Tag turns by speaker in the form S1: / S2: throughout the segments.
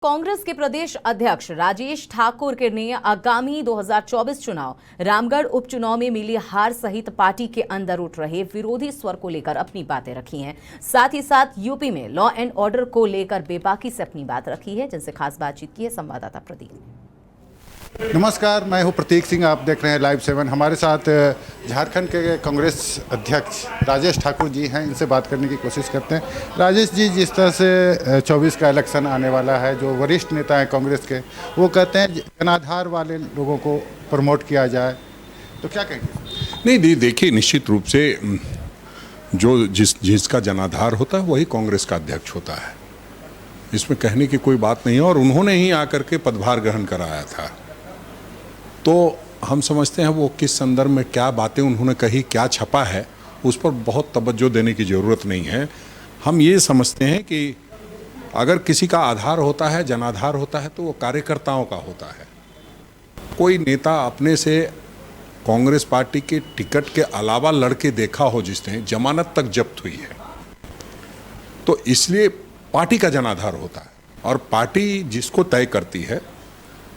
S1: कांग्रेस के प्रदेश अध्यक्ष राजेश ठाकुर ने आगामी 2024 चुनाव रामगढ़ उपचुनाव में मिली हार सहित पार्टी के अंदर उठ रहे विरोधी स्वर को लेकर अपनी बातें रखी हैं। साथ ही साथ यूपी में लॉ एंड ऑर्डर को लेकर बेबाकी से अपनी बात रखी है, जिनसे खास बातचीत की है संवाददाता प्रदीप ने।
S2: नमस्कार, मैं हूं प्रतीक सिंह। आप देख रहे हैं लाइव 7। हमारे साथ झारखंड के कांग्रेस अध्यक्ष राजेश ठाकुर जी हैं। इनसे बात करने की कोशिश करते हैं। राजेश जी, जिस तरह से 24 का इलेक्शन आने वाला है, जो वरिष्ठ नेता हैं कांग्रेस के, वो कहते हैं जनाधार वाले लोगों को प्रमोट किया जाए, तो क्या कहेंगे?
S3: नहीं, देखिए, निश्चित रूप से जो जिसका जनाधार होता है वही कांग्रेस का अध्यक्ष होता है, इसमें कहने की कोई बात नहीं है। और उन्होंने ही आकर के पदभार ग्रहण कराया था, तो हम समझते हैं वो किस संदर्भ में क्या बातें उन्होंने कही, क्या छपा है, उस पर बहुत तवज्जो देने की ज़रूरत नहीं है। हम ये समझते हैं कि अगर किसी का आधार होता है, जनाधार होता है, तो वो कार्यकर्ताओं का होता है। कोई नेता अपने से कांग्रेस पार्टी के टिकट के अलावा लड़के देखा हो जिसने, जमानत तक जब्त हुई है, तो इसलिए पार्टी का जनाधार होता है। और पार्टी जिसको तय करती है,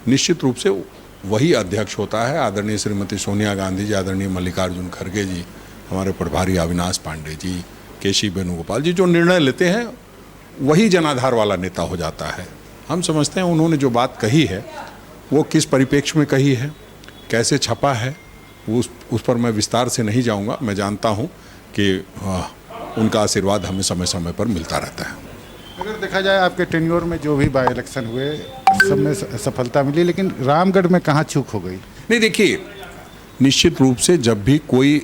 S3: निश्चित रूप से वही अध्यक्ष होता है। आदरणीय श्रीमती सोनिया गांधी जी, आदरणीय मल्लिकार्जुन खड़गे जी, हमारे प्रभारी अविनाश पांडे जी, केसी वेणुगोपाल जी, जो निर्णय लेते हैं वही जनाधार वाला नेता हो जाता है। हम समझते हैं उन्होंने जो बात कही है वो किस परिप्रेक्ष्य में कही है, कैसे छपा है, उस पर मैं विस्तार से नहीं जाऊंगा। मैं जानता हूं कि उनका आशीर्वाद हमें समय समय पर मिलता रहता है।
S2: अगर देखा जाए, आपके टेन्योर में जो भी बाई इलेक्शन हुए, सब में सफलता मिली, लेकिन रामगढ़ में कहाँ चूक हो गई?
S3: नहीं, देखिए, निश्चित रूप से जब भी कोई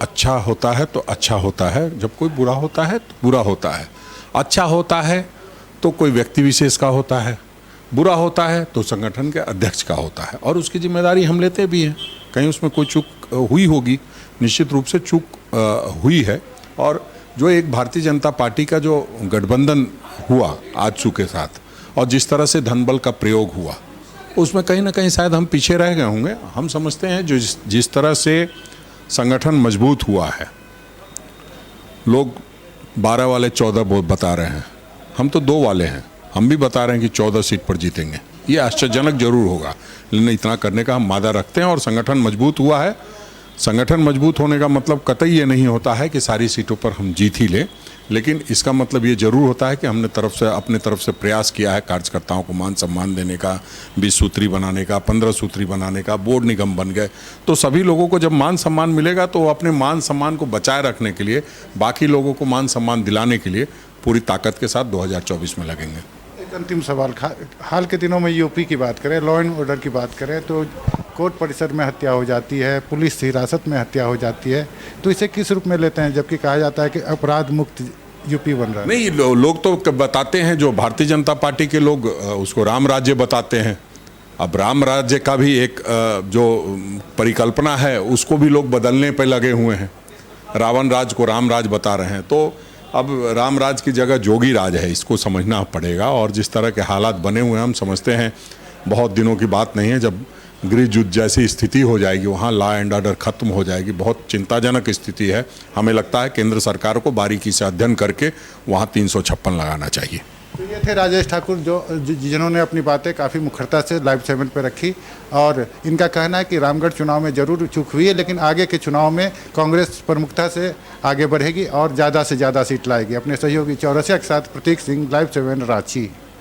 S3: अच्छा होता है तो अच्छा होता है, जब कोई बुरा होता है तो बुरा होता है। अच्छा होता है तो कोई व्यक्ति विशेष का होता है, बुरा होता है तो संगठन के अध्यक्ष का होता है, और उसकी जिम्मेदारी हम लेते भी हैं। कहीं उसमें कोई चूक हुई होगी, निश्चित रूप से चूक हुई है। और जो एक भारतीय जनता पार्टी का जो गठबंधन हुआ आजसू के साथ, और जिस तरह से धनबल का प्रयोग हुआ, उसमें कहीं ना कहीं शायद हम पीछे रह गए होंगे। हम समझते हैं जो जिस तरह से संगठन मजबूत हुआ है, लोग 12 वाले 14 बता रहे हैं, हम तो 2 वाले हैं, हम भी बता रहे हैं कि 14 सीट पर जीतेंगे। ये आश्चर्यजनक जरूर होगा, लेकिन इतना करने का हम वादा रखते हैं। और संगठन मजबूत हुआ है। संगठन मजबूत होने का मतलब कतई ये नहीं होता है कि सारी सीटों पर हम जीत ही लें, लेकिन इसका मतलब ये जरूर होता है कि हमने अपने तरफ से प्रयास किया है कार्यकर्ताओं को मान सम्मान देने का, 20 सूत्री बनाने का, 15 सूत्री बनाने का, बोर्ड निगम बन गए। तो सभी लोगों को जब मान सम्मान मिलेगा तो वो अपने मान सम्मान को बचाए रखने के लिए, बाकी लोगों को मान सम्मान दिलाने के लिए पूरी ताकत के साथ 2024 में लगेंगे।
S2: एक अंतिम सवाल, हाल के दिनों में यूपी की बात करें, लॉ एंड ऑर्डर की बात करें, तो कोर्ट परिसर में हत्या हो जाती है, पुलिस हिरासत में हत्या हो जाती है, तो इसे किस रूप में लेते हैं, जबकि कहा जाता है कि अपराध मुक्त यूपी बन रहा है?
S3: नहीं, लोग तो बताते हैं, जो भारतीय जनता पार्टी के लोग उसको राम राज्य बताते हैं। अब राम राज्य का भी एक जो परिकल्पना है, उसको भी लोग बदलने पर लगे हुए हैं। रावण राज को राम राज बता रहे हैं, तो अब राम राज की जगह जोगी राज है, इसको समझना पड़ेगा। और जिस तरह के हालात बने हुए हैं, हम समझते हैं बहुत दिनों की बात नहीं है, जब गृह युद्ध जैसी स्थिति हो जाएगी, वहाँ लॉ एंड ऑर्डर खत्म हो जाएगी। बहुत चिंताजनक स्थिति है। हमें लगता है केंद्र सरकार को बारीकी से अध्ययन करके वहाँ 356 लगाना चाहिए।
S2: तो ये थे राजेश ठाकुर, जिन्होंने अपनी बातें काफ़ी मुखरता से लाइव 7 पे रखी। और इनका कहना है कि रामगढ़ चुनाव में जरूर चूक हुई है, लेकिन आगे के चुनाव में कांग्रेस प्रमुखता से आगे बढ़ेगी और ज़्यादा से ज़्यादा सीट लाएगी। अपने सहयोगी चौरसिया के साथ प्रतीक सिंह, लाइव 7, रांची।